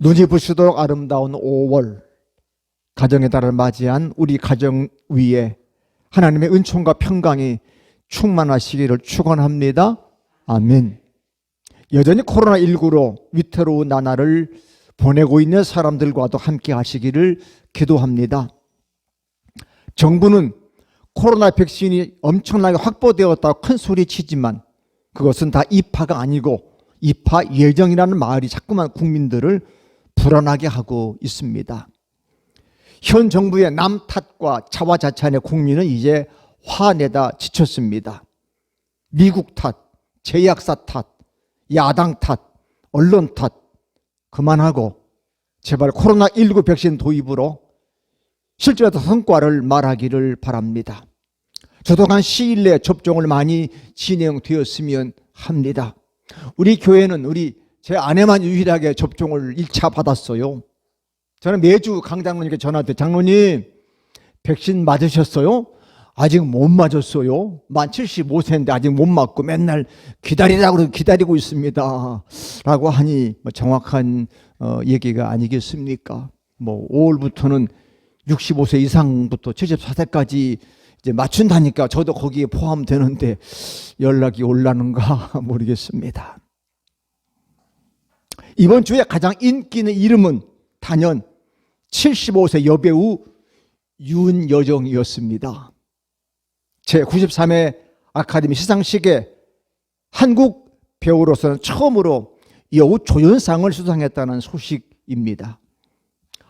눈이 부시도록 아름다운 5월 가정의 달을 맞이한 우리 가정 위에 하나님의 은총과 평강이 충만하시기를 축원합니다. 아멘. 여전히 코로나19로 위태로운 나날을 보내고 있는 사람들과도 함께 하시기를 기도합니다. 정부는 코로나 백신이 엄청나게 확보되었다고 큰 소리 치지만 그것은 다 입하가 아니고 입하 예정이라는 말이 자꾸만 국민들을 불안하게 하고 있습니다. 현 정부의 남 탓과 자화자찬의 국민은 이제 화내다 지쳤습니다. 미국 탓, 제약사 탓, 야당 탓, 언론 탓 그만하고 제발 코로나19 백신 도입으로 실제로 성과를 말하기를 바랍니다. 조속한 시일 내에 접종을 많이 진행되었으면 합니다. 우리 교회는 제 아내만 유일하게 접종을 1차 받았어요. 저는 매주 강 장로님께 전화할 장로님 백신 맞으셨어요? 아직 못 맞았어요. 만 75세인데 아직 못 맞고 맨날 기다리라고 기다리고 있습니다 라고 하니 정확한 얘기가 아니겠습니까? 5월부터는 65세 이상부터 74세까지 이제 맞춘다니까 저도 거기에 포함되는데 연락이 올라는가 모르겠습니다. 이번 주에 가장 인기 있는 이름은 단연 75세 여배우 윤여정이었습니다. 제93회 아카데미 시상식에 한국 배우로서는 처음으로 여우 조연상을 수상했다는 소식입니다.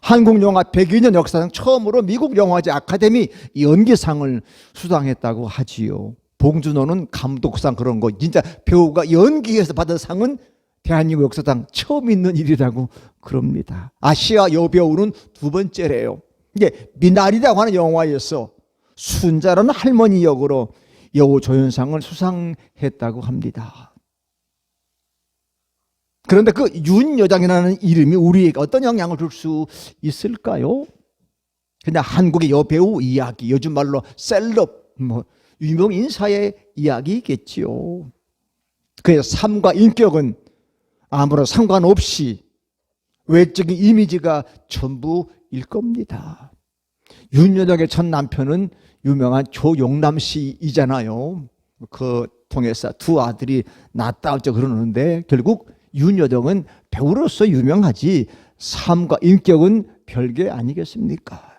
한국 영화 100여 년 역사상 처음으로 미국 영화제 아카데미 연기상을 수상했다고 하지요. 봉준호는 감독상 그런 거, 진짜 배우가 연기해서 받은 상은 대한민국 역사상 처음 있는 일이라고 그럽니다. 아시아 여배우는 2번째래요. 이게 미나리라고 하는 영화에서 순자라는 할머니 역으로 여우 조연상을 수상했다고 합니다. 그런데 그 윤여정이라는 이름이 우리에게 어떤 영향을 줄 수 있을까요? 그냥 한국의 여배우 이야기, 요즘 말로 셀럽, 유명 인사의 이야기겠지요. 그의 삶과 인격은 아무런 상관없이 외적인 이미지가 전부일 겁니다. 윤여정의 첫 남편은 유명한 조용남 씨이잖아요. 그 통해서 2 아들이 낳았다 어쩌고 그러는데 결국 윤여정은 배우로서 유명하지 삶과 인격은 별개 아니겠습니까?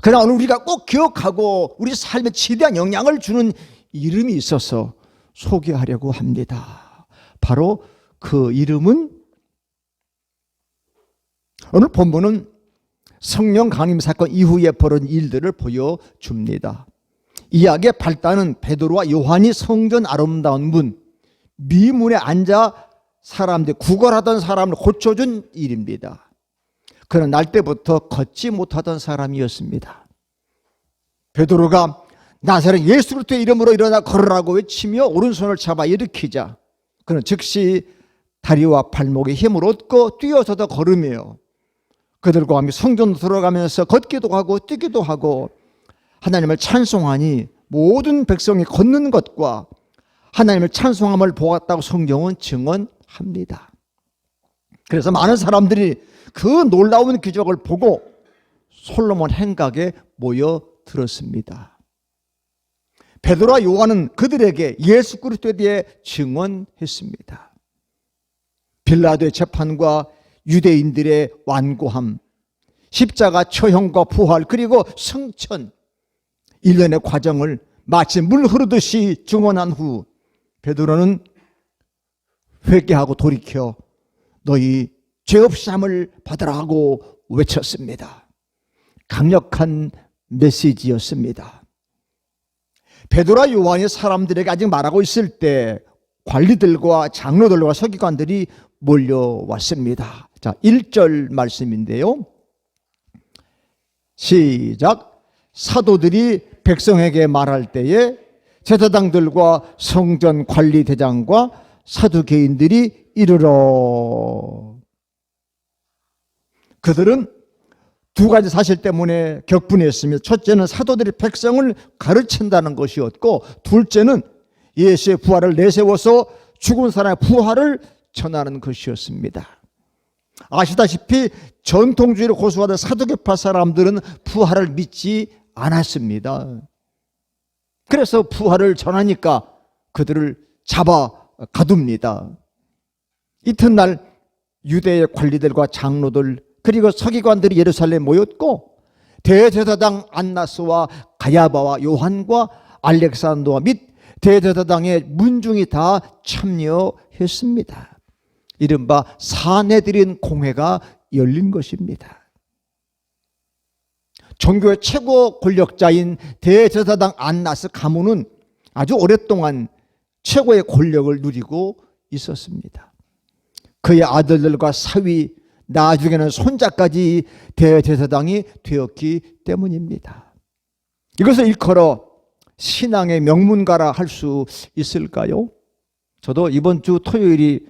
그러나 오늘 우리가 꼭 기억하고 우리 삶에 지대한 영향을 주는 이름이 있어서 소개하려고 합니다. 바로 그 이름은 오늘 본문은 성령 강림 사건 이후에 벌어진 일들을 보여줍니다. 이야기의 발단은 베드로와 요한이 성전 아름다운 문 미문에 앉아 사람들 구걸하던 사람을 고쳐준 일입니다. 그는 날 때부터 걷지 못하던 사람이었습니다. 베드로가 나사렛 예수 그리스도의 이름으로 일어나 걸으라고 외치며 오른손을 잡아 일으키자 그는 즉시 다리와 발목에 힘을 얻고 뛰어서도 걸으며 그들과 함께 성전으로 들어가면서 걷기도 하고 뛰기도 하고 하나님을 찬송하니 모든 백성이 걷는 것과 하나님을 찬송함을 보았다고 성경은 증언합니다. 그래서 많은 사람들이 그 놀라운 기적을 보고 솔로몬 행각에 모여들었습니다. 베드로와 요한은 그들에게 예수 그리스도에 대해 증언했습니다. 빌라도의 재판과 유대인들의 완고함, 십자가 처형과 부활 그리고 승천 일련의 과정을 마치 물 흐르듯이 증언한 후 베드로는 회개하고 돌이켜 너희 죄 없이 함을 받으라 하고 외쳤습니다. 강력한 메시지였습니다. 베드로와 요한이 사람들에게 아직 말하고 있을 때 관리들과 장로들과 서기관들이 몰려왔습니다. 자, 1절 말씀인데요. 시작. 사도들이 백성에게 말할 때에 제사장들과 성전 관리대장과 사두개인들이 이르러 그들은 2가지 사실 때문에 격분했으며 첫째는 사도들이 백성을 가르친다는 것이었고 둘째는 예수의 부활을 내세워서 죽은 사람의 부활을 전하는 것이었습니다. 아시다시피 전통주의를 고수하던 사두개파 사람들은 부활을 믿지 않았습니다. 그래서 부활을 전하니까 그들을 잡아 가둡니다. 이튿날 유대의 관리들과 장로들 그리고 서기관들이 예루살렘에 모였고 대제사장 안나스와 가야바와 요한과 알렉산더와 및 대제사장의 문중이 다 참여했습니다. 이른바 사내들인 공회가 열린 것입니다. 종교의 최고 권력자인 대제사장 안나스 가문은 아주 오랫동안 최고의 권력을 누리고 있었습니다. 그의 아들들과 사위, 나중에는 손자까지 대제사장이 되었기 때문입니다. 이것을 일컬어 신앙의 명문가라 할 수 있을까요? 저도 이번 주 토요일이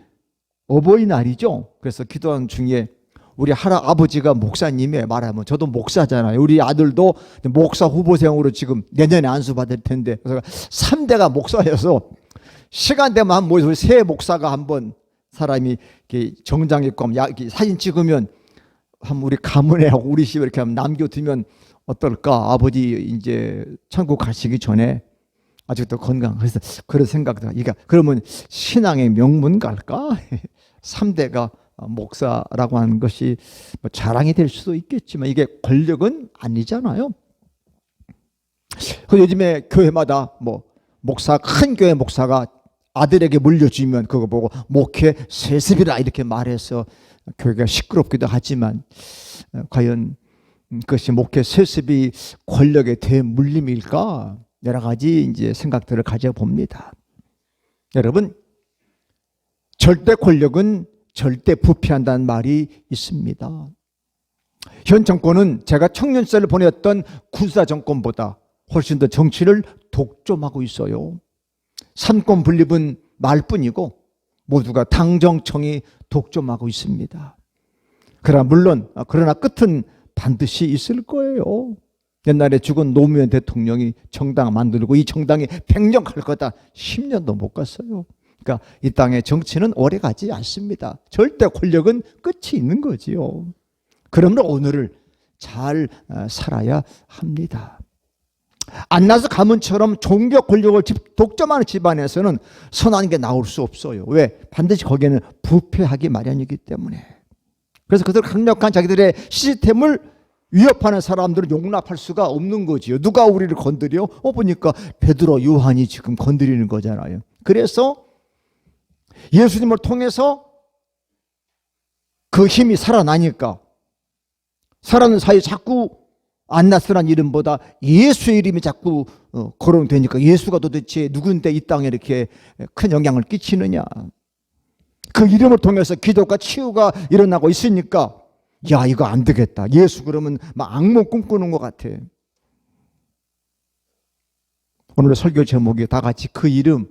어버이날이죠. 그래서 기도하는 중에 우리 할아버지가 목사님이에요. 말하면 저도 목사잖아요. 우리 아들도 목사 후보생으로 지금 내년에 안수받을 텐데, 그래서 3대가 목사여서 시간 되면 한 모여서 새 목사가 한번 사람이 이렇게 정장 입고 사진 찍으면 한번 우리 가문에 하고 우리 집에 이렇게 한번 남겨두면 어떨까? 아버지 이제 천국 가시기 전에 아직도 건강해서 그런 생각도. 그러면 신앙의 명문가일까? 3대가 목사라고 하는 것이 뭐 자랑이 될 수도 있겠지만 이게 권력은 아니잖아요. 그 요즘에 교회마다 뭐 목사, 큰 교회 목사가 아들에게 물려주면 그거 보고 목회 세습이라 이렇게 말해서 교회가 시끄럽기도 하지만 과연 그것이 목회 세습이 권력의 대물림일까? 여러 가지 이제 생각들을 가져봅니다. 여러분, 절대 권력은 절대 부패한다는 말이 있습니다. 현 정권은 제가 청년 시절을 보냈던 군사 정권보다 훨씬 더 정치를 독점하고 있어요. 삼권 분립은 말뿐이고 모두가 당정청이 독점하고 있습니다. 그러나 끝은 반드시 있을 거예요. 옛날에 죽은 노무현 대통령이 정당 만들고 이 정당이 100년 갈 거다. 10년도 못 갔어요. 그러니까 이 땅의 정치는 오래 가지 않습니다. 절대 권력은 끝이 있는 거지요. 그러므로 오늘을 잘 살아야 합니다. 안나스 가문처럼 종교 권력을 독점하는 집안에서는 선한 게 나올 수 없어요. 왜? 반드시 거기에는 부패하기 마련이기 때문에. 그래서 그들 강력한 자기들의 시스템을 위협하는 사람들을 용납할 수가 없는 거지요. 누가 우리를 건드려? 보니까 베드로, 요한이 지금 건드리는 거잖아요. 그래서 예수님을 통해서 그 힘이 살아나니까 살아는 사이 자꾸 안나스란 이름보다 예수의 이름이 자꾸 거론되니까 예수가 도대체 누군데 이 땅에 이렇게 큰 영향을 끼치느냐. 그 이름을 통해서 기도가 치유가 일어나고 있으니까 야, 이거 안 되겠다. 예수 그러면 막 악몽 꿈꾸는 것 같아. 오늘 설교 제목이 다 같이 그 이름.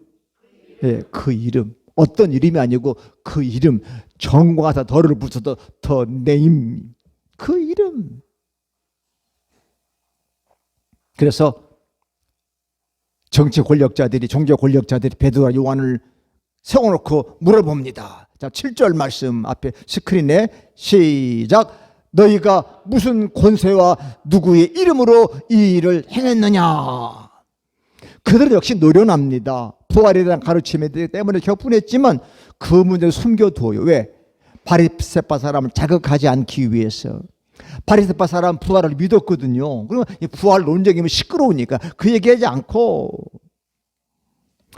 예, 그 이름. 어떤 이름이 아니고 그 이름. 정과사 덜을 붙여도 더 네임. 그 이름. 그래서 정치 권력자들이, 종교 권력자들이 베드로와 요한을 세워놓고 물어봅니다. 자, 7절 말씀 앞에 스크린에 시작. 너희가 무슨 권세와 누구의 이름으로 이 일을 행했느냐. 그들 역시 노련합니다. 부활에 대한 가르침에 때문에 격분했지만 그 문제를 숨겨두어요. 왜? 바리새파 사람을 자극하지 않기 위해서. 바리새파 사람 부활을 믿었거든요. 그러면 부활 논쟁이면 시끄러우니까 그 얘기하지 않고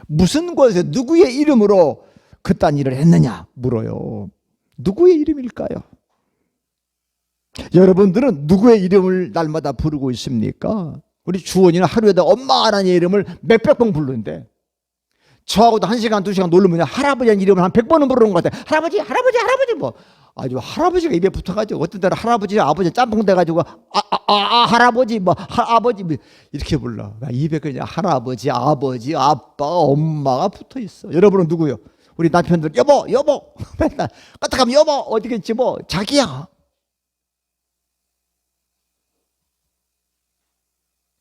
무슨 곳에 누구의 이름으로 그딴 일을 했느냐 물어요. 누구의 이름일까요? 여러분들은 누구의 이름을 날마다 부르고 있습니까? 우리 주원이는 하루에도 엄마라는 이름을 몇백 번 부르는데 저하고도 1시간 2시간 놀면 할아버지라는 이름을 한 100번은 부르는 것 같아요. 할아버지 뭐 아주 할아버지가 입에 붙어가지고 어떤 때는 할아버지 아버지 짬뽕 돼가지고 할아버지 뭐 아버지 뭐 이렇게 불러. 입에 그냥 할아버지 아버지 아빠 엄마가 붙어있어. 여러분은 누구요? 우리 남편들 여보 맨날 까딱하면 여보 어디겠지 뭐 자기야.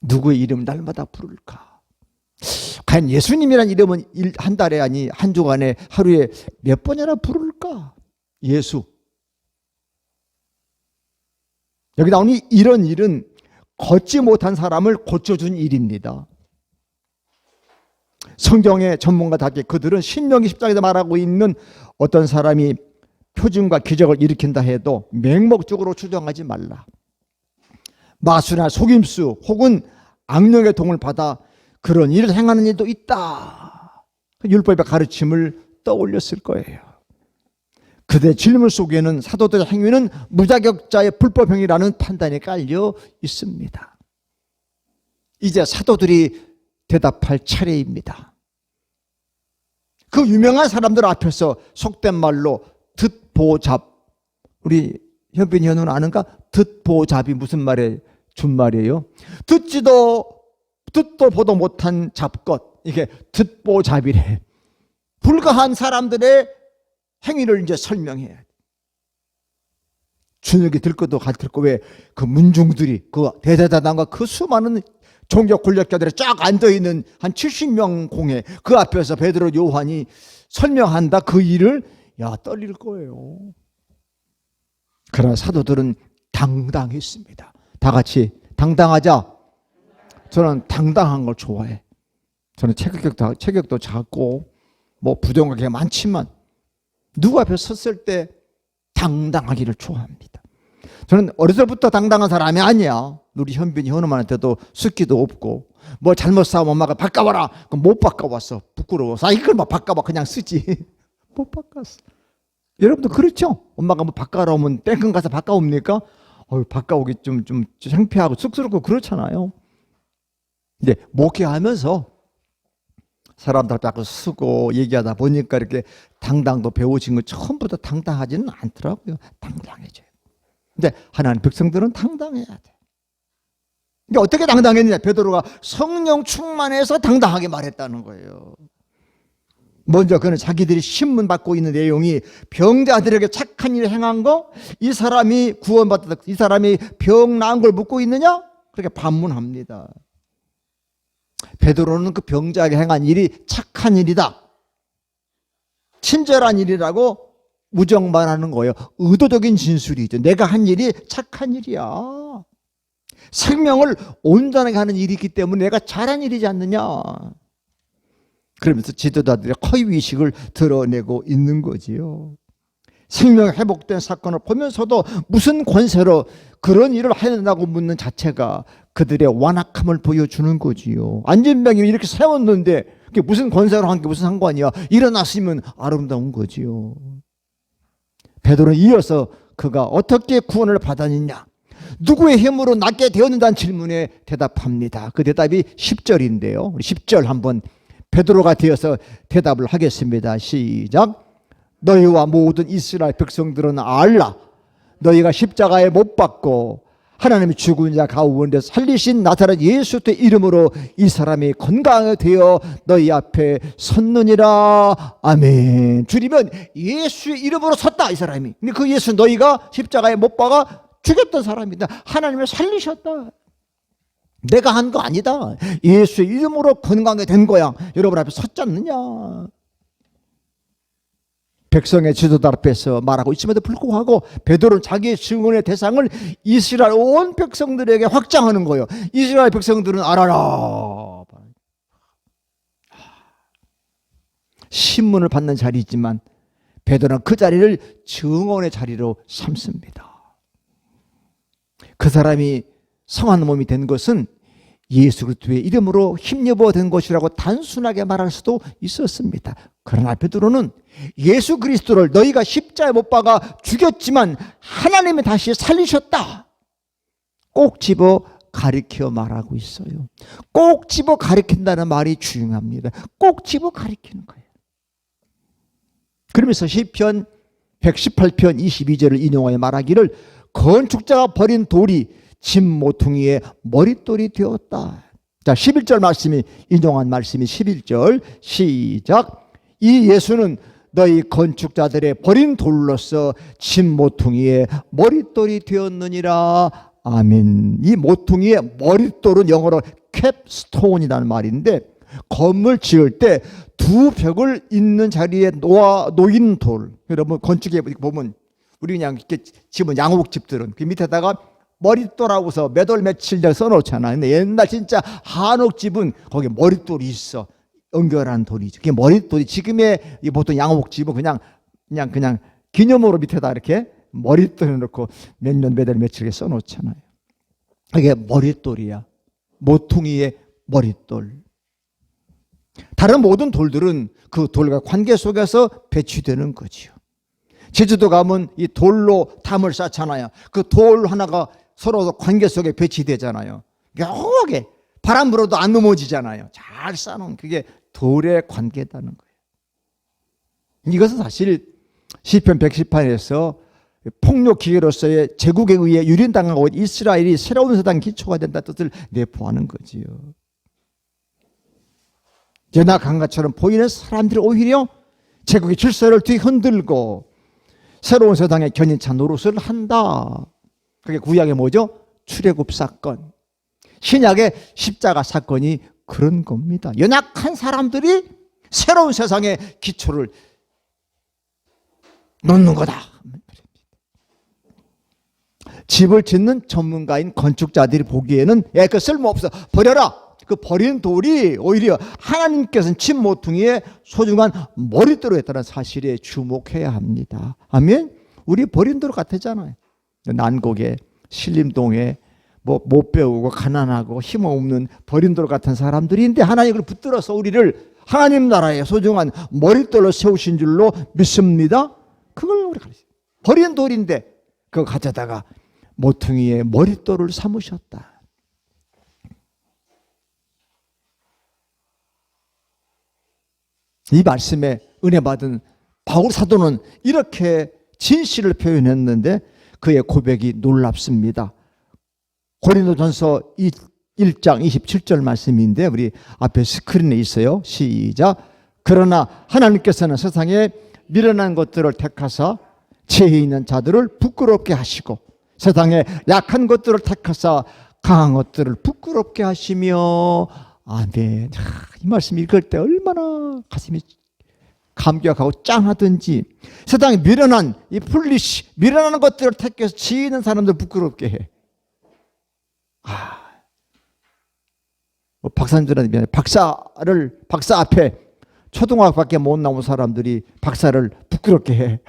누구의 이름 날마다 부를까? 과연 예수님이란 이름은 한 달에 아니 한 주간에 하루에 몇 번이나 부를까? 예수. 여기 나오니 이런 일은 걷지 못한 사람을 고쳐준 일입니다. 성경의 전문가답게 그들은 신명기 10장에서 말하고 있는 어떤 사람이 표징과 기적을 일으킨다 해도 맹목적으로 추정하지 말라. 마수나 속임수 혹은 악령의 도움을 받아 그런 일을 행하는 일도 있다. 율법의 가르침을 떠올렸을 거예요. 그들의 질문 속에는 사도들의 행위는 무자격자의 불법행위라는 판단이 깔려 있습니다. 이제 사도들이 대답할 차례입니다. 그 유명한 사람들 앞에서 속된 말로 듣보잡, 우리 현빈이 현우는 아는가? 듣보잡이 무슨 말의 준말이에요? 듣도 보도 못한 잡것, 이게 듣보잡이래. 불가한 사람들의 행위를 이제 설명해야 돼. 준혁이 들 것도 같을 거. 왜 그 문중들이 그 대대다단과 그 수많은 종교 권력자들이 쫙 앉아있는 한 70명 공회 그 앞에서 베드로 요한이 설명한다. 그 일을 떨릴 거예요. 그러나 사도들은 당당했습니다. 다 같이 당당하자. 저는 당당한 걸 좋아해. 저는 체격도 작고 뭐 부정하기가 많지만 누구 앞에 섰을 때 당당하기를 좋아합니다. 저는 어렸을 때부터 당당한 사람이 아니야. 우리 현빈이 현우만한테도 숫기도 없고 뭐 잘못 싸우면 엄마가 바꿔봐라. 그럼 못 바꿔봤어. 부끄러워서. 이걸 막 바꿔봐. 그냥 쓰지. 못 바꿨어. 여러분도 그렇죠? 엄마가 뭐 바꿔라 오면 땡큰 가서 바꿔옵니까? 바꿔오기 좀 창피하고 쑥스럽고 그렇잖아요. 이제 목회하면서 사람들 앞에 쓰고 얘기하다 보니까 이렇게 당당도 배우신 거 처음부터 당당하지는 않더라고요. 당당해져요. 근데 하나님 백성들은 당당해야 돼. 근데 어떻게 당당했느냐? 베드로가 성령 충만해서 당당하게 말했다는 거예요. 먼저 그는 자기들이 신문 받고 있는 내용이 병자들에게 착한 일을 행한 거, 이 사람이 구원받았다, 이 사람이 병 나은 걸 묻고 있느냐? 그렇게 반문합니다. 베드로는 그 병자에게 행한 일이 착한 일이다, 친절한 일이라고 무정반하는 거예요. 의도적인 진술이죠. 내가 한 일이 착한 일이야. 생명을 온전하게 하는 일이기 때문에 내가 잘한 일이지 않느냐. 그러면서 지도자들의 허위의식을 드러내고 있는 거지요. 생명이 회복된 사건을 보면서도 무슨 권세로 그런 일을 해낸다고 묻는 자체가 그들의 완악함을 보여주는 거지요. 안진병이 이렇게 세웠는데 그게 무슨 권세로 한 게 무슨 상관이야. 일어났으면 아름다운 거지요. 베드로는 이어서 그가 어떻게 구원을 받았느냐, 누구의 힘으로 낫게 되었는다는 질문에 대답합니다. 그 대답이 10절인데요. 우리 10절 한번 베드로가 되어서 대답을 하겠습니다. 시작. 너희와 모든 이스라엘 백성들은 알라. 너희가 십자가에 못 박고 하나님이 죽은 자 가운데 살리신 나사렛 예수의 이름으로 이 사람이 건강하게 되어 너희 앞에 섰느니라. 아멘. 줄이면 예수의 이름으로 섰다, 이 사람이. 근데 그 예수 너희가 십자가에 못 박아 죽였던 사람이다. 하나님을 살리셨다. 내가 한 거 아니다. 예수의 이름으로 건강하게 된 거야. 여러분 앞에 섰지 않느냐. 백성의 지도자 앞에서 말하고 있음에도 불구하고 베드로는 자기의 증언의 대상을 이스라엘 온 백성들에게 확장하는 거예요. 이스라엘 백성들은 알아라. 신문을 받는 자리이지만 베드로는 그 자리를 증언의 자리로 삼습니다. 그 사람이 성한 몸이 된 것은 예수 그리스도의 이름으로 힘입어 된 것이라고 단순하게 말할 수도 있었습니다. 그러나 베드로는 예수 그리스도를 너희가 십자가에 못 박아 죽였지만 하나님이 다시 살리셨다, 꼭 집어 가리켜 말하고 있어요. 꼭 집어 가리킨다는 말이 중요합니다. 꼭 집어 가리키는 거예요. 그러면서 시편 118편 22절을 인용하여 말하기를 건축자가 버린 돌이 집 모퉁이의 머릿돌이 되었다. 자, 11절 말씀이 인용한 말씀이 11절 시작. 이 예수는 너희 건축자들의 버린 돌로서 집 모퉁이의 머릿돌이 되었느니라. 아멘. 이 모퉁이의 머릿돌은 영어로 캡스톤이라는 말인데 건물 지을 때 두 벽을 잇는 자리에 놓인 돌. 여러분 건축에 보면 우리 그냥 이렇게 집은 양옥집들은 그 밑에다가 머릿돌하고서 몇 월 며칠 날 써놓잖아. 근데 옛날 진짜 한옥집은 거기 머릿돌이 있어. 연결한 돌이죠. 그게 머릿돌이. 지금의 보통 양옥집은 그냥 기념으로 밑에다 이렇게 머릿돌 해놓고 몇 년 몇 월 며칠 써놓잖아요. 그게 머릿돌이야. 모퉁이의 머릿돌. 다른 모든 돌들은 그 돌과 관계 속에서 배치되는 거지요. 제주도 가면 이 돌로 담을 쌓잖아요. 그 돌 하나가 서로 관계 속에 배치되잖아요. 묘하게 바람 불어도 안 넘어지잖아요. 잘 쌓아놓은 그게 돌의 관계다는 거예요. 이것은 사실 시편 118에서 폭력 기계로서의 제국에 의해 유린당하고 이스라엘이 새로운 세상 기초가 된다는 뜻을 내포하는 거지요. 연약한 것처럼 보이는 사람들이 오히려 제국의 질서를 뒤흔들고 새로운 세상의 견인차 노릇을 한다. 그게 구약의 뭐죠? 출애굽 사건. 신약의 십자가 사건이 그런 겁니다. 연약한 사람들이 새로운 세상의 기초를 놓는 거다. 집을 짓는 전문가인 건축자들이 보기에는 그 쓸모없어, 버려라. 그 버린 돌이 오히려 하나님께서는 집 모퉁이에 소중한 머릿돌로 했다는 사실에 주목해야 합니다. 아멘. 우리 버린 돌 같았잖아요. 난곡에 신림동에 못 배우고 가난하고 힘없는 버린 돌 같은 사람들인데 하나님 그걸 붙들어서 우리를 하나님 나라의 소중한 머릿돌로 세우신 줄로 믿습니다. 그걸 우리 가르쳐요. 버린 돌인데 그거 가져다가 모퉁이에 머릿돌을 삼으셨다. 이 말씀에 은혜 받은 바울 사도는 이렇게 진실을 표현했는데 그의 고백이 놀랍습니다. 고린도전서 1장 27절 말씀인데 우리 앞에 스크린에 있어요. 시작. 그러나 하나님께서는 세상에 미련한 것들을 택하사 지혜 있는 자들을 부끄럽게 하시고 세상에 약한 것들을 택하사 강한 것들을 부끄럽게 하시며. 아멘. 이 말씀 읽을 때 얼마나 가슴이 감격하고 짠하든지. 세상에 미련한 이 풀리시 미련한 것들을 택해서 지혜 있는 사람들 부끄럽게 해. 박사님들한테 박사 앞에 초등학교밖에 못 나온 사람들이 박사를 부끄럽게 해.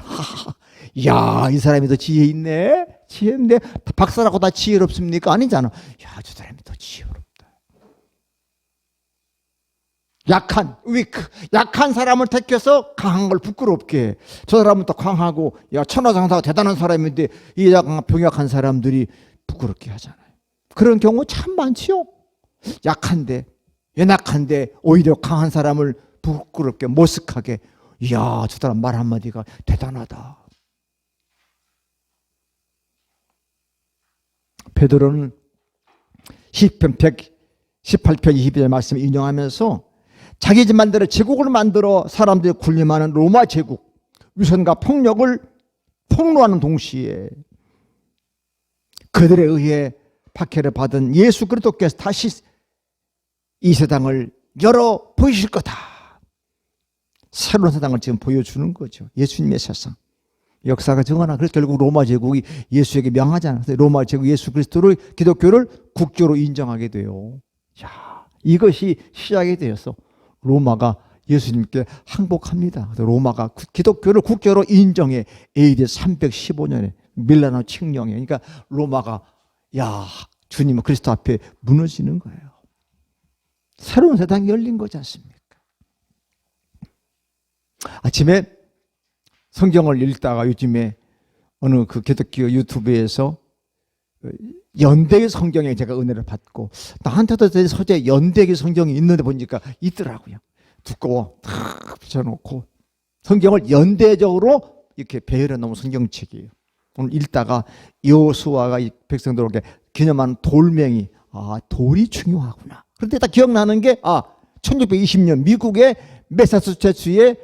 이야, 이 사람이 더 지혜 있네. 지혜 있네. 박사라고 다 지혜롭습니까? 아니잖아. 야, 저 사람이 더 지혜롭다. 약한 사람을 택해서 강한 걸 부끄럽게 해. 저 사람은 또 강하고 천하장사가 대단한 사람인데 이 병약한 사람들이 부끄럽게 하잖아요. 그런 경우 참 많지요. 약한데 연약한데 오히려 강한 사람을 부끄럽게 머쓱하게. 이야, 저 사람 말 한마디가 대단하다. 베드로는 시편 118편 22절 말씀을 인용하면서 자기 집 만들어 제국을 만들어 사람들이 군림하는 로마 제국 위선과 폭력을 폭로하는 동시에 그들에 의해 박해를 받은 예수 그리스도께서 다시 이 세상을 열어 보이실 거다. 새로운 세상을 지금 보여주는 거죠. 예수님의 세상. 역사가 정하나. 그래서 결국 로마 제국이 예수에게 명하잖아요. 그래서 로마 제국 예수 그리스도를 기독교를 국교로 인정하게 돼요. 야, 이것이 시작이 되어서 로마가 예수님께 항복합니다. 그래서 로마가 기독교를 국교로 인정해. AD 315년에 밀라노 칙령에. 그러니까 로마가 주님은 그리스도 앞에 무너지는 거예요. 새로운 세상이 열린 거지 않습니까? 아침에 성경을 읽다가 요즘에 어느 그 기독교 유튜브에서 연대기 성경에 제가 은혜를 받고 나한테도 서재 연대기 성경이 있는데 보니까 있더라고요. 두꺼워 탁 붙여놓고 성경을 연대적으로 이렇게 배열해 놓은 성경책이에요. 오늘 읽다가 여호수아가 이 백성들에게 기념하는 돌멩이, 돌이 중요하구나. 그런데 딱 기억나는 게 1620년 미국의 매사추세츠의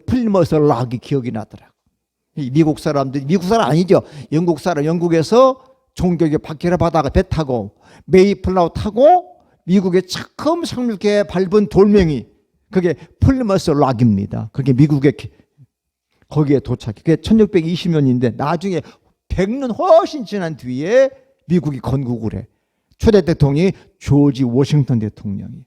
플리머스 락이 기억이 나더라고. 미국 사람 아니죠. 영국 사람, 영국에서 종교계 박해를 받아가 배 타고 메이플라워 타고 미국에 처음 상륙해 밟은 돌멩이, 그게 플리머스 락입니다. 그게 미국에 거기에 도착해. 그게 1620년인데 나중에 100년 훨씬 지난 뒤에 미국이 건국을 해. 초대 대통령이 조지 워싱턴 대통령이.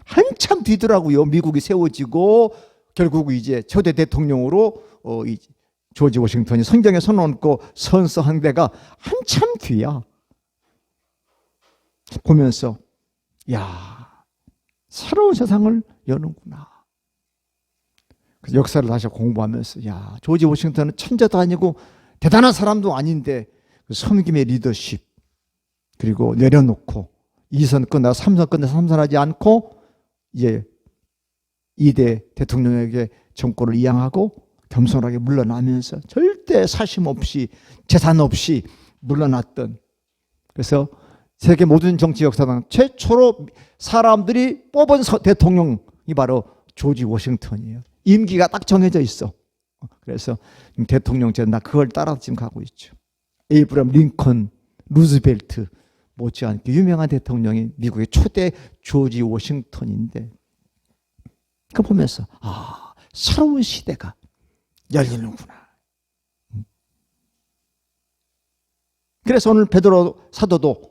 한참 뒤더라고요. 미국이 세워지고 결국 이제 초대 대통령으로 조지 워싱턴이 성경에 손 얹고 선서한 데가 한참 뒤야. 보면서 야, 새로운 세상을 여는구나. 그 역사를 다시 공부하면서 야, 조지 워싱턴은 천재도 아니고 대단한 사람도 아닌데 그 섬김의 리더십 그리고 내려놓고 2선 끝나 3선 끝나 삼선하지 않고 이제 2대 대통령에게 정권을 이양하고 겸손하게 물러나면서 절대 사심 없이 재산 없이 물러났던, 그래서 세계 모든 정치 역사상 최초로 사람들이 뽑은 대통령이 바로 조지 워싱턴이에요. 임기가 딱 정해져 있어. 그래서 대통령제 나 그걸 따라 지금 가고 있죠. 에이브람 링컨, 루즈벨트 못지않게 유명한 대통령이 미국의 초대 조지 워싱턴인데, 그 보면서 아, 새로운 시대가 열리는구나. 그래서 오늘 베드로 사도도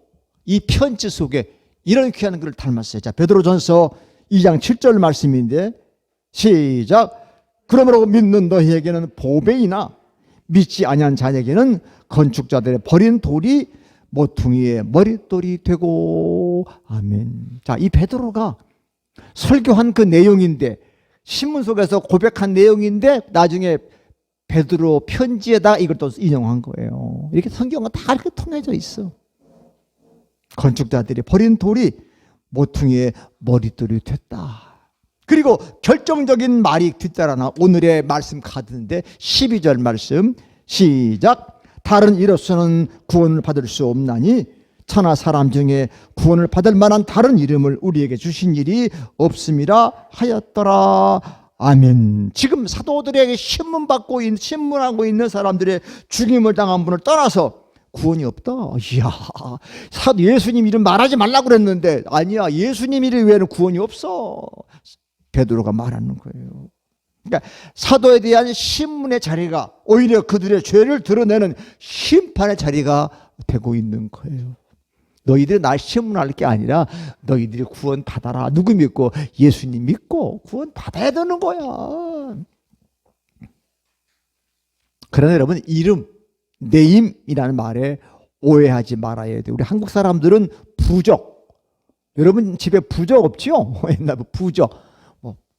이 편지 속에 이런 귀한 글을 닮았어요. 자, 베드로전서 2장 7절 말씀인데 시작. 그러므로 믿는 너희에게는 보배이나 믿지 아니한 자에게는 건축자들의 버린 돌이 모퉁이의 머릿돌이 되고. 아멘. 자, 이 베드로가 설교한 그 내용인데, 신문 속에서 고백한 내용인데 나중에 베드로 편지에다 이걸 또 인용한 거예요. 이렇게 성경은 다 이렇게 통해져 있어. 건축자들이 버린 돌이 모퉁이의 머릿돌이 됐다. 그리고 결정적인 말이 뒤따라 오늘의 말씀 카드인데 12절 말씀 시작. 다른 이로서는 구원을 받을 수 없나니 천하 사람 중에 구원을 받을 만한 다른 이름을 우리에게 주신 일이 없음이라 하였더라. 아멘. 지금 사도들에게 신문하고 있는 사람들의 죽임을 당한 분을 떠나서 구원이 없다. 이야, 사도 예수님 이름 말하지 말라고 그랬는데 아니야, 예수님 이름 외에는 구원이 없어. 베드로가 말하는 거예요. 그러니까 사도에 대한 신문의 자리가 오히려 그들의 죄를 드러내는 심판의 자리가 되고 있는 거예요. 너희들이 날 신문할 게 아니라 너희들이 구원 받아라. 누구 믿고? 예수님 믿고 구원 받아야 되는 거야. 그러나 여러분, 이름, 네임이라는 말에 오해하지 말아야 돼요. 우리 한국 사람들은 부적, 여러분 집에 부적 없지요? 옛날 부적,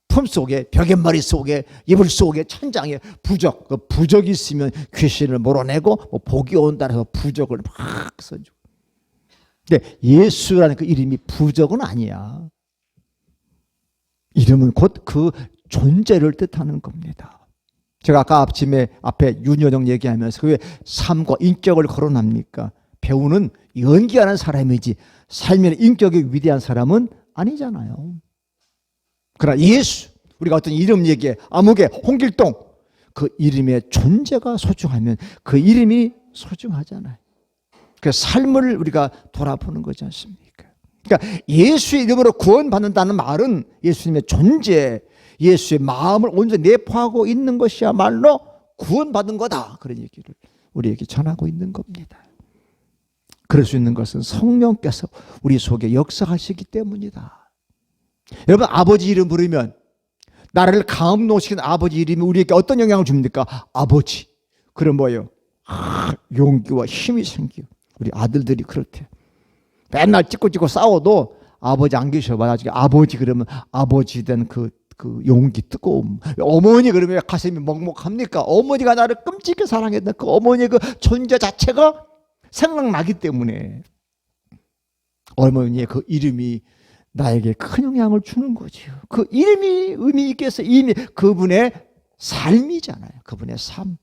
품 속에, 벽의 머리 속에, 이불 속에, 천장에 부적, 그 부적이 있으면 귀신을 몰아내고 복이 온다 해서 부적을 막 써주고. 근데 예수라는 그 이름이 부적은 아니야. 이름은 곧 그 존재를 뜻하는 겁니다. 제가 아까 아침에 앞에 윤여정 얘기하면서 왜 삶과 인격을 거론합니까? 배우는 연기하는 사람이지 삶의 인격이 위대한 사람은 아니잖아요. 그러나 예수, 우리가 어떤 이름 얘기해, 아무개, 홍길동, 그 이름의 존재가 소중하면 그 이름이 소중하잖아요. 그 삶을 우리가 돌아보는 거지 않습니까? 그러니까 예수의 이름으로 구원받는다는 말은 예수님의 존재, 예수의 마음을 온전히 내포하고 있는 것이야말로 구원받은 거다. 그런 얘기를 우리에게 전하고 있는 겁니다. 그럴 수 있는 것은 성령께서 우리 속에 역사하시기 때문이다. 여러분, 아버지 이름 부르면 나를 감동시키는 아버지 이름이 우리에게 어떤 영향을 줍니까? 아버지. 그럼 뭐예요? 용기와 힘이 생겨. 우리 아들들이 그렇대. 맨날 찍고 싸워도 아버지 안 계셔봐. 나중에 아버지 그러면 아버지 된 그 용기, 뜨거움. 어머니 그러면 가슴이 먹먹합니까? 어머니가 나를 끔찍하게 사랑했던 그 어머니의 그 존재 자체가 생각나기 때문에 어머니의 그 이름이 나에게 큰 영향을 주는 거죠. 그 이름이 의미 있게 해서 이미 그분의 삶이잖아요. 그분의 삶.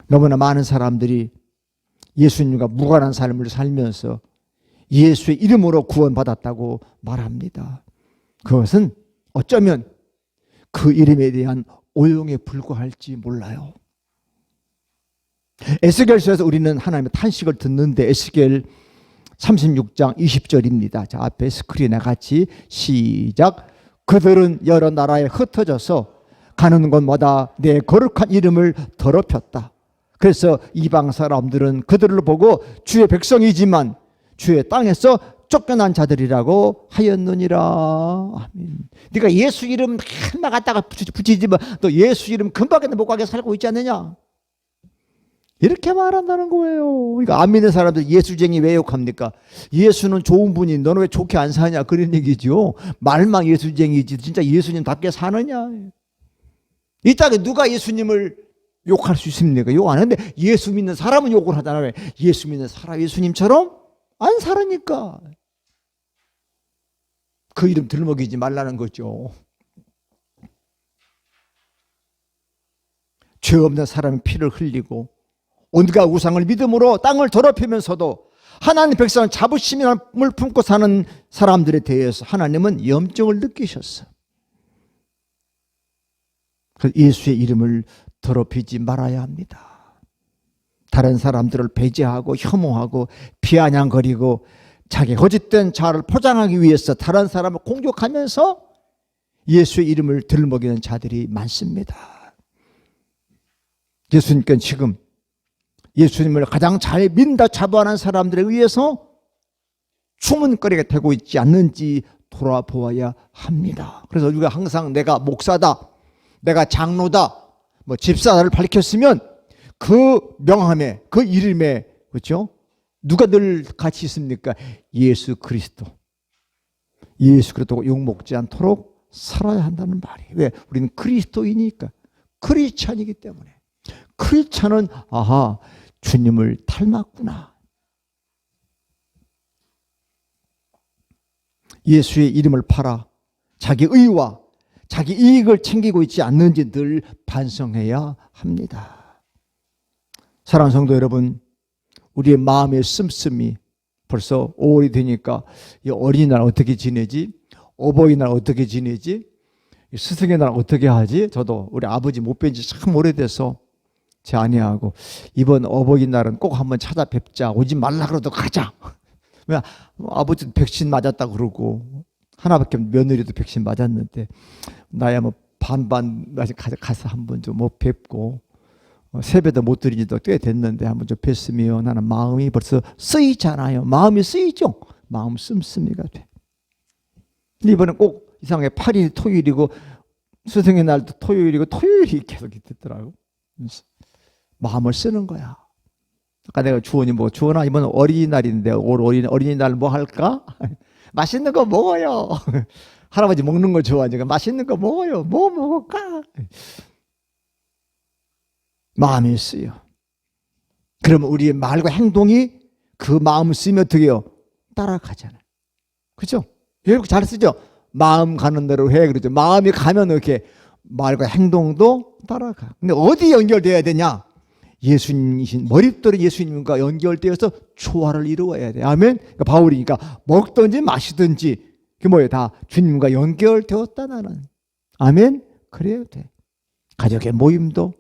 너무나 많은 사람들이 예수님과 무관한 삶을 살면서 예수의 이름으로 구원받았다고 말합니다. 그것은 어쩌면 그 이름에 대한 오용에 불과할지 몰라요. 에스겔서에서 우리는 하나님의 탄식을 듣는데 에스겔 36장 20절입니다. 자, 앞에 스크린에 같이 시작. 그들은 여러 나라에 흩어져서 가는 곳마다 내 거룩한 이름을 더럽혔다. 그래서 이방 사람들은 그들을 보고 주의 백성이지만 주의 땅에서 쫓겨난 자들이라고 하였느니라. 아멘. 네가 예수 이름 하나 갖다가 붙이지만 너 예수 이름 금방에도 못 가게 살고 있지 않느냐? 이렇게 말한다는 거예요. 그러니까 안 믿는 사람들 예수쟁이 왜 욕합니까? 예수는 좋은 분이 너는 왜 좋게 안 사냐? 그런 얘기죠. 말만 예수쟁이지 진짜 예수님답게 사느냐? 이 땅에 누가 예수님을 욕할 수 있습니까? 욕 안 하는데 예수 믿는 사람은 욕을 하잖아요. 예수 믿는 사람 예수님처럼 안 살으니까 그 이름 들먹이지 말라는 거죠. 죄 없는 사람이 피를 흘리고 온갖 우상을 믿음으로 땅을 더럽히면서도 하나님 백성은 자부심을 품고 사는 사람들에 대해서 하나님은 염증을 느끼셨어. 예수의 이름을 더럽히지 말아야 합니다. 다른 사람들을 배제하고 혐오하고 비아냥거리고 자기 거짓된 자아를 포장하기 위해서 다른 사람을 공격하면서 예수의 이름을 들먹이는 자들이 많습니다. 예수님께는 지금 예수님을 가장 잘 믿는다 자부하는 사람들에 의해서 추문거리가 되고 있지 않는지 돌아보아야 합니다. 그래서 우리가 항상 내가 목사다, 내가 장로다, 뭐 집사를 밝혔으면 그 명함에, 그 이름에, 그렇죠? 누가 늘 같이 있습니까? 예수 그리스도. 예수 그리스도 욕먹지 않도록 살아야 한다는 말이에요. 왜? 우리는 그리스도이니까. 크리스찬이기 때문에. 크리스찬은 아하, 주님을 닮았구나. 예수의 이름을 팔아 자기 의와 자기 이익을 챙기고 있지 않는지 늘 반성해야 합니다. 사랑하는 성도 여러분, 우리의 마음의 씀씀이 벌써 5월이 되니까 이 어린이날 어떻게 지내지? 어버이날 어떻게 지내지? 스승의 날 어떻게 하지? 저도 우리 아버지 못 뵌 지 참 오래돼서 제 아내하고 이번 어버이날은 꼭 한번 찾아뵙자. 오지 말라 그래도 가자. 왜? 아버지도 백신 맞았다 그러고 하나밖에 며느리도 백신 맞았는데 나야 뭐 반반 가서 한번 좀 못 뵙고 세배도 못 드린 지도 꽤 됐는데 한번 좀 뵀으면 하는 마음이 벌써 쓰이잖아요. 마음이 쓰이죠. 마음 씀씀이가 돼. 이번엔 꼭 이상하게 8일이 토요일이고 스승의 날도 토요일이고 토요일이 계속 있더라고. 마음을 쓰는 거야. 아까 내가 주원이 뭐 주원아 이번 어린이날인데 어린이날 뭐 할까? 맛있는 거 먹어요. 할아버지 먹는 거 좋아하니까 맛있는 거 먹어요. 뭐 먹을까? 마음이 쓰여. 그러면 우리의 말과 행동이 그 마음을 쓰면 어떻게 해요? 따라가잖아요. 그렇죠? 이렇게 잘 쓰죠? 마음 가는 대로 해. 그러죠. 마음이 가면 이렇게 말과 행동도 따라가. 근데 어디 연결돼야 되냐? 예수님이신 머릿돌이 예수님과 연결되어서 조화를 이루어야 돼. 아멘. 그러니까 바울이니까 먹든지 마시든지 그게 뭐예요? 다 주님과 연결되었다 나는. 아멘. 그래야 돼. 가족의 모임도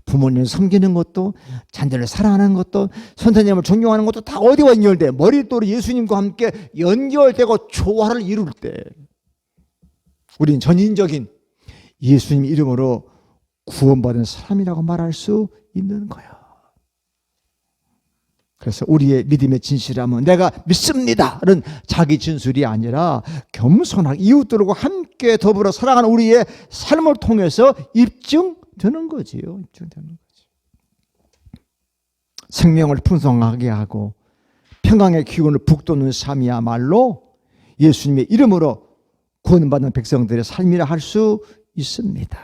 부모님 섬기는 것도 자녀를 사랑하는 것도 선생님을 존경하는 것도 다 어디와 연결돼? 머릿돌이 예수님과 함께 연결되고 조화를 이룰 때 우리는 전인적인 예수님 이름으로 구원받은 사람이라고 말할 수 있는 거야. 그래서 우리의 믿음의 진실함은 내가 믿습니다는 자기 진술이 아니라 겸손하게 이웃들과 함께 더불어 살아가는 우리의 삶을 통해서 입증되는 거지요. 입증되는 거지. 생명을 풍성하게 하고 평강의 기운을 북돋는 삶이야말로 예수님의 이름으로 구원받는 백성들의 삶이라 할 수 있습니다.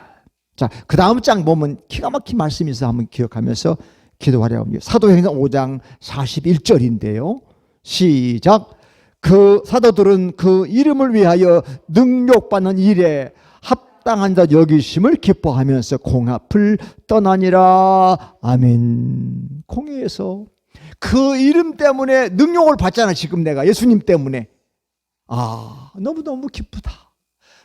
자, 그 다음 장 보면 기가 막힌 말씀이 있어 한번 기억하면서 기도하려고 합니다. 사도행전 5장 41절인데요. 시작. 그 사도들은 그 이름을 위하여 능력받는 일에 합당한 자 여기심을 기뻐하면서 공합을 떠나니라. 아멘. 공회에서 그 이름 때문에 능력을 받잖아. 지금 내가 예수님 때문에. 아, 너무너무 기쁘다.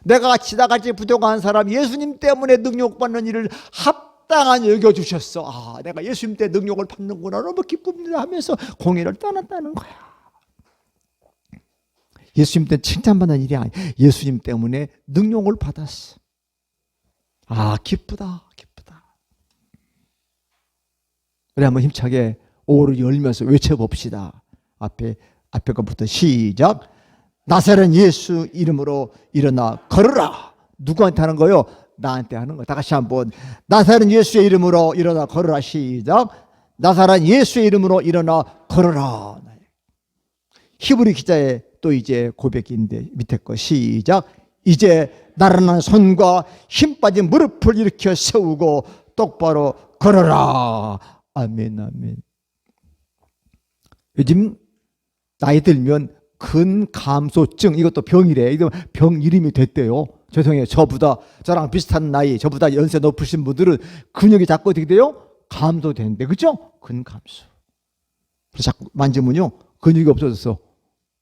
내가 지나갈지 부족한 사람 예수님 때문에 능력받는 일을 합당한 여겨주셨어. 아, 내가 예수님 때 능력을 받는구나. 너무 기쁩니다 하면서 공회를 떠났다는 거야. 예수님 때 칭찬받는 일이 아니야. 예수님 때문에 능력을 받았어. 아, 기쁘다. 기쁘다. 우리 한번 힘차게 5월을 열면서 외쳐봅시다. 앞에 것부터 시작. 나사렛 예수 이름으로 일어나 걸어라. 누구한테 하는 거요? 나한테 하는 거. 다 같이 한번. 나사렛 예수의 이름으로 일어나 걸어라. 시작. 나사렛 예수의 이름으로 일어나 걸어라. 히브리 기자의 또 이제 고백인데 밑에 거 시작. 이제 나른한 손과 힘 빠진 무릎을 일으켜 세우고 똑바로 걸어라. 아멘, 아멘. 요즘 나이 들면 근감소증, 이것도 병이래. 이거 병 이름이 됐대요. 죄송해요. 저랑 비슷한 나이, 저보다 연세 높으신 분들은 근육이 자꾸 어떻게 돼요? 감소되는데, 그죠? 근감소. 그래서 자꾸 만지면요, 근육이 없어져서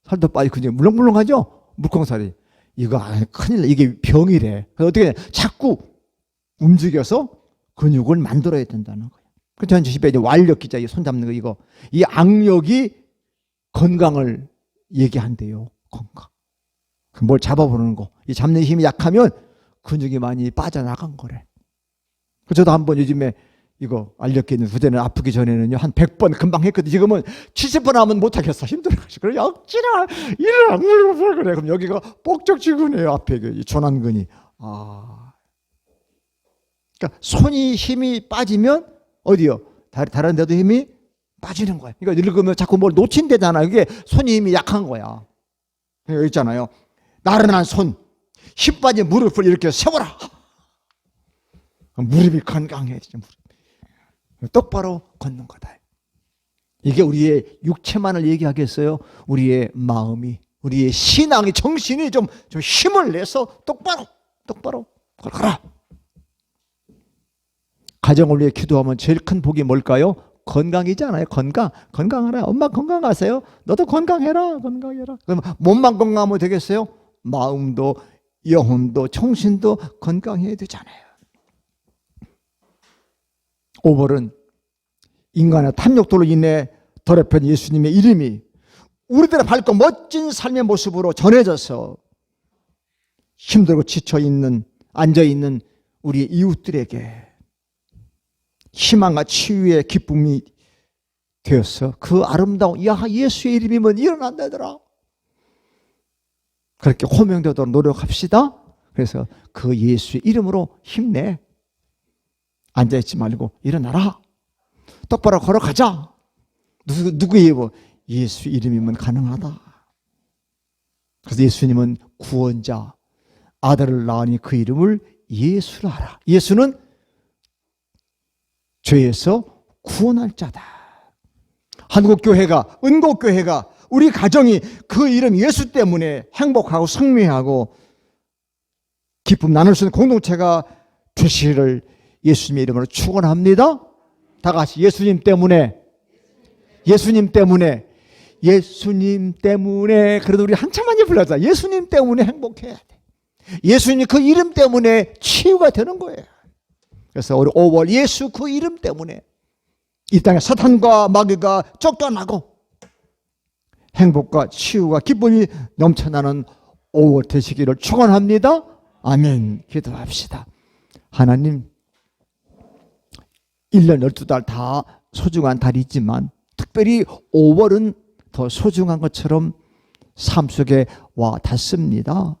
살도 빠지고 근육이 물렁물렁하죠? 물컹살이. 이거 큰일 나. 이게 병이래. 그래서 어떻게 해? 자꾸 움직여서 근육을 만들어야 된다는 거예요. 그래서 집에 이제 완력 기자, 손 잡는 거, 이거. 이 악력이 건강을 얘기한대요. 건강. 뭘 잡아보는 거. 이 잡는 힘이 약하면 근육이 많이 빠져나간 거래. 저도 한번 요즘에 이거 알력기 있는 부대는 아프기 전에는요, 한 100번 금방 했거든. 지금은 70번 하면 못하겠어. 힘들어가지고. 그래, 억지나, 일어나, 그래. 그럼 여기가 뻑적지근해요. 앞에 그 조난근이. 그러니까 손이 힘이 빠지면 어디요? 다른 데도 힘이 빠지는 거야. 그러니까 늙으면 자꾸 뭘 놓친대잖아. 이게 손이 힘이 약한 거야. 여기 있잖아요. 나른한 손, 힘 빠진 무릎을 이렇게 세워라. 무릎이 건강해지죠. 똑바로 걷는 거다. 이게 우리의 육체만을 얘기하겠어요? 우리의 마음이, 우리의 신앙이, 정신이 좀 힘을 내서 똑바로 걸어라. 가정을 위해 기도하면 제일 큰 복이 뭘까요? 건강이잖아요. 건강하라. 엄마 건강하세요? 너도 건강해라. 그럼 몸만 건강하면 되겠어요? 마음도, 영혼도, 정신도 건강해야 되잖아요. 5월은 인간의 탐욕들로 인해 더럽힌 예수님의 이름이 우리들의 밝고 멋진 삶의 모습으로 전해져서 힘들고 지쳐있는, 앉아있는 우리 이웃들에게 희망과 치유의 기쁨이 되어서 그 아름다운, 야, 예수의 이름이면 일어난다더라. 그렇게 호명되도록 노력합시다. 그래서 그 예수의 이름으로 힘내. 앉아있지 말고 일어나라. 똑바로 걸어가자. 누구의 뭐 예수 이름이면 가능하다. 그래서 예수님은 구원자, 아들을 낳으니 그 이름을 예수라 하라. 예수는 죄에서 구원할 자다. 한국교회가, 은곡교회가, 우리 가정이 그 이름 예수 때문에 행복하고 승리하고 기쁨 나눌 수 있는 공동체가 되시기를 예수님의 이름으로 축원합니다. 다 같이 예수님 때문에. 그래도 우리 한참 많이 불러자. 예수님 때문에 행복해야 돼. 예수님 그 이름 때문에 치유가 되는 거예요. 그래서 우리 5월 예수 그 이름 때문에 이 땅에 사탄과 마귀가 쫓겨나고 행복과 치유와 기쁨이 넘쳐나는 5월 되시기를 축원합니다. 아멘. 기도합시다. 하나님, 1년 12달 다 소중한 달이지만 특별히 5월은 더 소중한 것처럼 삶 속에 와 닿습니다.